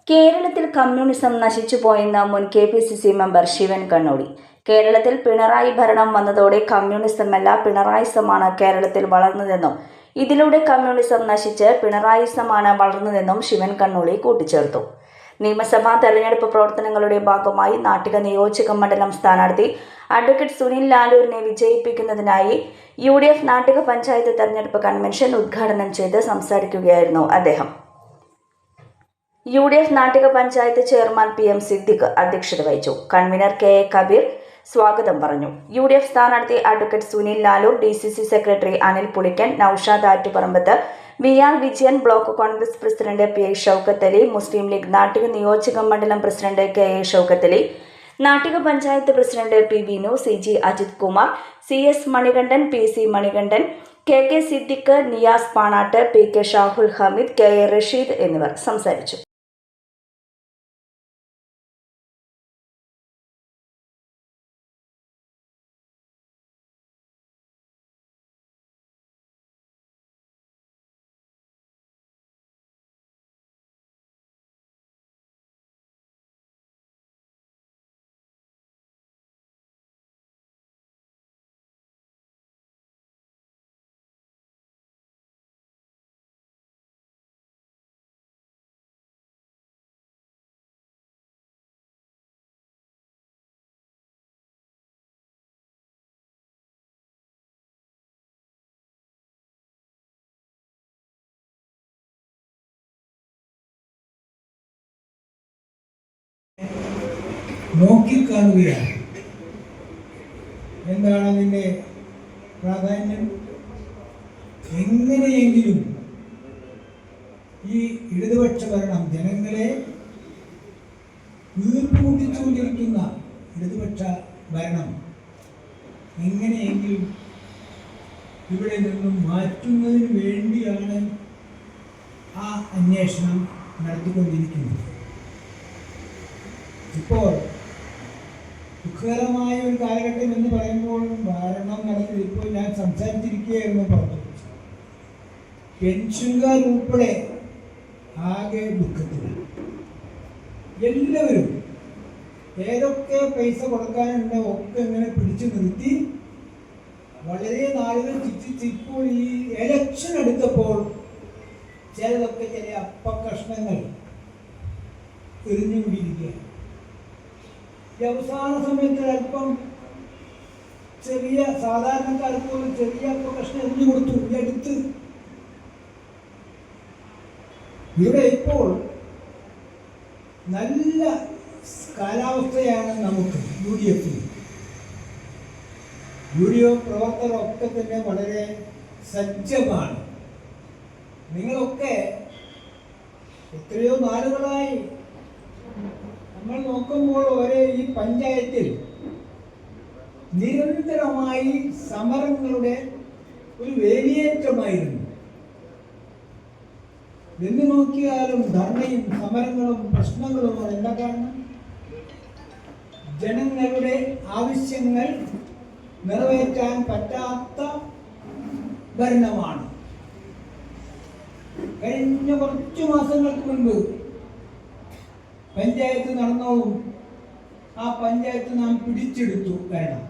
കേരളത്തിൽ കമ്മ്യൂണിസം നശിച്ചുപോയെന്ന് മുൻ KPCC member Shivan കണ്ണോടി. കേരളത്തിൽ പിണറായി ഭരണം വന്നതോടെ കമ്മ്യൂണിസമല്ല പിണറായിസമാണ് കേരളത്തിൽ വളർന്നതെന്നും ഇതിലൂടെ കമ്മ്യൂണിസം നശിച്ച് പിണറായിസമാണ് വളർന്നതെന്നും ശിവൻ കണ്ണോടി കൂട്ടിച്ചേർത്തു. നിയമസഭാ തെരഞ്ഞെടുപ്പ് പ്രവർത്തനങ്ങളുടെ ഭാഗമായി നാട്ടിക നിയോജക മണ്ഡലം സ്ഥാനാർത്ഥി അഡ്വക്കേറ്റ് സുനിൽ ലാലൂരിനെ വിജയിപ്പിക്കുന്നതിനായി UDF നാട്ടിക പഞ്ചായത്ത് തെരഞ്ഞെടുപ്പ് കൺവെൻഷൻ ഉദ്ഘാടനം ചെയ്ത് സംസാരിക്കുകയായിരുന്നു അദ്ദേഹം. UDF Nattika panchayat chairman PM Siddique അധ്യക്ഷത വഹിച്ചു. കൺവീനർ KA കബീർ സ്വാഗതം പറഞ്ഞു. UDF സ്ഥാനാർത്ഥി advocate Sunil Lalur, DCC secretary Anil Pulikkan, Noushad Attuparambath, VR Vijayan, block Congress president PI Shoukath Ali, Muslim League Nattika നിയോജക മണ്ഡലം president KA Shoukath Ali, Nattika panchayat president P Vinu, CG Ajith Kumar, CS Manikandan, PC Manikandan, KK Siddique, Niyas Panatt, PK Shahul Hameed, KA Rasheed എന്നിവർ സംസാരിച്ചു. നോക്കിക്കാണുകയാണ്. എന്താണ് അതിൻ്റെ പ്രാധാന്യം? എങ്ങനെയെങ്കിലും ഈ ഇടതുപക്ഷ ഭരണം, ജനങ്ങളെ വീർപ്പുമുട്ടിച്ചുകൊണ്ടിരിക്കുന്ന ഇടതുപക്ഷ ഭരണം എങ്ങനെയെങ്കിലും ഇവിടെ നിന്നും മാറ്റുന്നതിന് വേണ്ടിയാണ് ആ അന്വേഷണം നടത്തിക്കൊണ്ടിരിക്കുന്നത്. ഇപ്പോൾ ദുഃഖകരമായ ഒരു കാലഘട്ടം എന്ന് പറയുമ്പോൾ ഭരണം നടത്തി ഇപ്പോൾ ഞാൻ സംസാരിച്ചിരിക്കുകയായിരുന്നു പറഞ്ഞു. പെൻഷൻകാർ ഉൾപ്പെടെ ആകെ ദുഃഖത്തിലാണ്. എല്ലാവരും ഏതൊക്കെ പൈസ കൊടുക്കാനുണ്ടോ ഒക്കെ ഇങ്ങനെ പിടിച്ചു നിർത്തി വളരെ നാളുകൾ ഇപ്പോൾ ഈ എലക്ഷൻ എടുത്തപ്പോൾ ചിലതൊക്കെ ചില അപ്പക്കഷ്ണങ്ങൾ എറിഞ്ഞുകൊണ്ടിരിക്കുകയാണ്. ഈ അവസാന സമയത്ത് അല്പം ചെറിയ സാധാരണക്കാർക്ക് പോലും ചെറിയ പ്രശ്നം എറിഞ്ഞു കൊടുത്തു. ഈ അടുത്ത് ഇവിടെ ഇപ്പോൾ നല്ല കാലാവസ്ഥയാണ് നമുക്ക്. UDF പ്രവർത്തകരൊക്കെ തന്നെ വളരെ സജ്ജമാണ്. നിങ്ങളൊക്കെ എത്രയോ നാളുകളായി നമ്മൾ നോക്കുമ്പോൾ ഒരേ ഈ പഞ്ചായത്തിൽ നിരന്തരമായി സമരങ്ങളുടെ ഒരു വേലിയേറ്റമായിരുന്നു. എന്ന് നോക്കിയാലും ധർണയും സമരങ്ങളും പ്രശ്നങ്ങളുമാണ്. എന്താ കാരണം? ജനങ്ങളുടെ ആവശ്യങ്ങൾ നിറവേറ്റാൻ പറ്റാത്ത ഭരണമാണ്. കഴിഞ്ഞ കുറച്ചു മാസങ്ങൾക്ക് മുൻപ് പഞ്ചായത്ത് നടന്നോളും. ആ പഞ്ചായത്ത് നാം പിടിച്ചെടുത്തു ഭരണം.